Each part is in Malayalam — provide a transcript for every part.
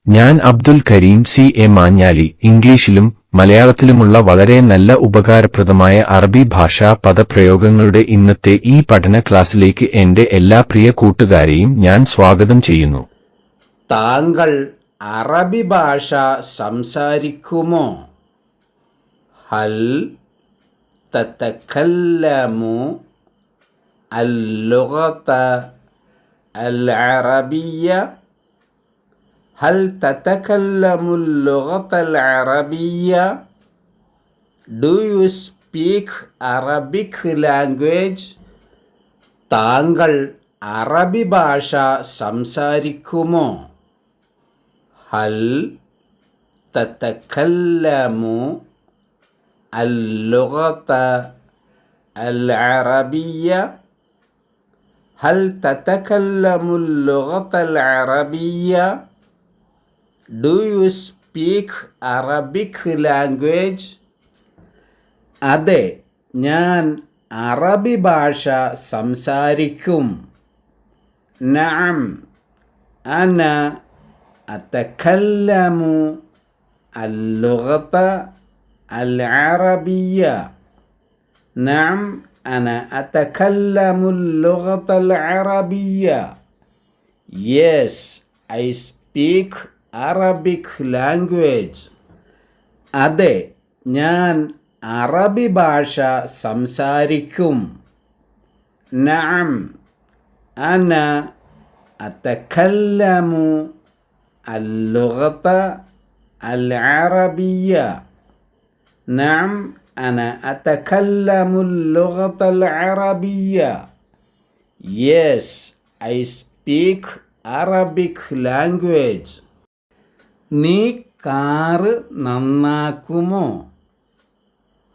ഞാൻ അബ്ദുൽ കരീം CA മാഞ്ഞാലി. ഇംഗ്ലീഷിലും മലയാളത്തിലുമുള്ള വളരെ നല്ല ഉപകാരപ്രദമായ അറബി ഭാഷാ പദപ്രയോഗങ്ങളുടെ ഇന്നത്തെ ഈ പഠന ക്ലാസ്സിലേക്ക് എന്റെ എല്ലാ പ്രിയ കൂട്ടുകാരെയും ഞാൻ സ്വാഗതം ചെയ്യുന്നു. താങ്കൾ അറബി ഭാഷ സംസാരിക്കുമോ? ഹൽ തതകല്ലമു അൽ-ലുഗത അൽ-അറബിയ്യ? ഹൽ തതകല്ലമു അൽ-ലുഗത അൽ-അറബിയ്യ? Do you speak Arabic language? താങ്കൾ അറബി ഭാഷ സംസാരിക്കുമോ? ഹൽ തതകല്ലമു അൽ-ലുഗത അൽ-അറബിയ്യ? ഹൽ തതകല്ലമു അൽ-ലുഗത അൽ-അറബിയ്യ? Do you speak Arabic language? അതെ, ഞാൻ അറബി ഭാഷ സംസാരിക്കും. നഅം അന അതകല്ലമു അൽ-ലുഗത അൽ-അറബിയ്യ. നഅം അന അതകല്ലമു അൽ-ലുഗത അൽ-അറബിയ്യ. Yes, I speak Arabic language. അതെ, ഞാൻ അറബി ഭാഷ സംസാരിക്കും. നഅം അന അതകല്ലമു അൽ-ലുഗത അൽ-അറബിയ്യ. നഅം അന അതകല്ലമു അൽ-ലുഗത അൽ-അറബിയ്യ. Yes, I speak Arabic language. നീ കാറ് നന്നാക്കുമോ?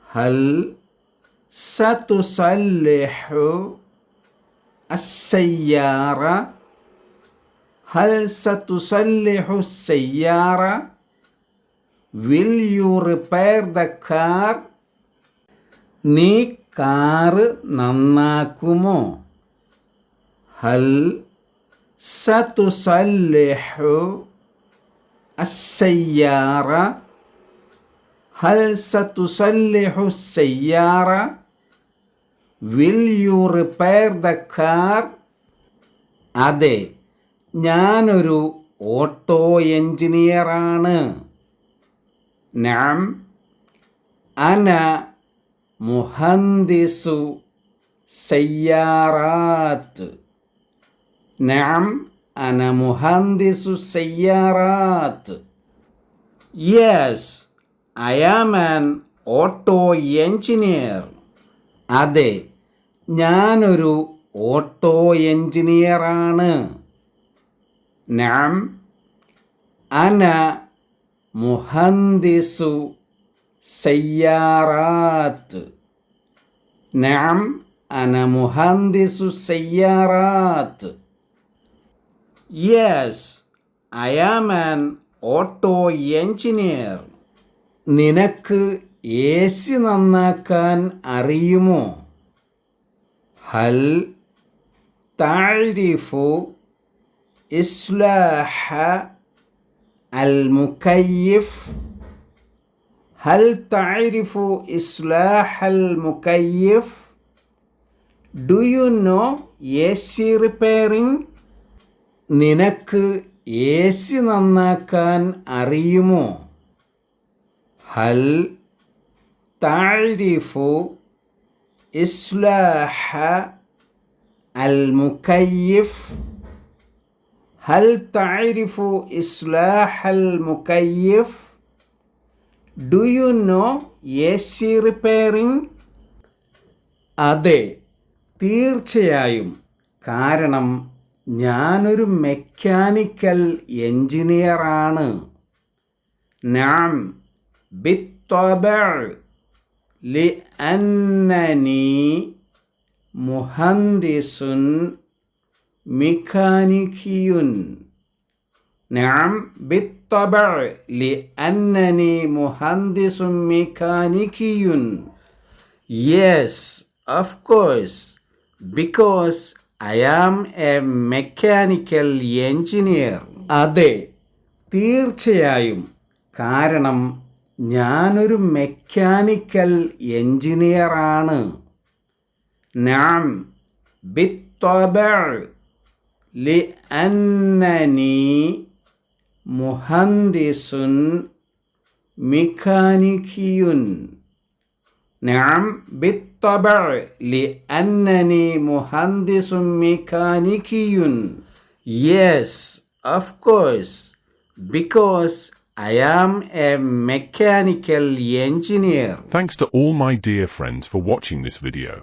ഹൽ സതുസല്ലിഹു അസ്-സയ്യാറ? ഹൽ സതുസല്ലിഹു അസ്-സയ്യാറ? Will you repair the car? നീ കാറ് നന്നാക്കുമോ? ഹൽ സതുസല്ലിഹു അസ്-സയ്യാറ? ഹൽ സതുസല്ലിഹു അസ്-സയ്യാറ? Will you repair the car? അതെ, ഞാനൊരു ഓട്ടോ എഞ്ചിനീയറാണ്. നഅം അന മുഹന്ദിസു സയ്യാറാത്ത്. നഅം അന മുഹന്ദിസു സയ്യാറാത്ത്. Yes, I am an auto engineer. അതെ, ഞാനൊരു ഓട്ടോ എഞ്ചിനീയറാണ്. നഅം അന മുഹന്ദിസു സയ്യാറാത്ത്. നഅം അന മുഹന്ദിസു സയ്യാറാത്ത്. Yes, I am an auto engineer. നിനക്ക് AC നന്നാക്കാൻ അറിയുമോ? ഹൽ തഅരിഫു ഇസ്ലാഹ അൽ-മുകയ്യിഫ്? ഹൽ തഅരിഫു ഇസ്ലാഹ അൽ-മുകയ്യിഫ്? Do you know AC repairing? നിനക്ക് AC നന്നാക്കാൻ അറിയുമോ? ഹൽ തഅരിഫു ഇസ്ലാഹ അൽ-മുകയ്യിഫ്? ഹൽ തഅരിഫു ഇസ്ലാഹ അൽ-മുകയ്യിഫ്? Do you know AC repairing? അതെ, തീർച്ചയായും. കാരണം ഞാനൊരു മെക്കാനിക്കൽ എഞ്ചിനീയറാണ്. നഅം ബിത്ത്വബഅ ലിഅന്നനി മുഹന്ദിസുൻ മെക്കാനിക്കിയുൻ. നഅം ബിത്ത്വബഅ ലിഅന്നനി മുഹന്ദിസുൻ മെക്കാനിക്കിയുൻ. Yes, of course, because I am a mechanical engineer. അതെ, തീർച്ചയായും. കാരണം ഞാനൊരു മെക്കാനിക്കൽ എഞ്ചിനീയറാണ്. നഅം ബിത്തബഅ ലിഅന്നനി മുഹന്ദിസുൻ മിക്കാനിക്കിയുൻ. നഅം ബിത്തബഅ ലിഅന്നനി മുഹന്ദിസുൻ മിക്കാനിക്കിയുൻ. Yes, of course, because I am a mechanical engineer. Thanks to all my dear friends for watching this video.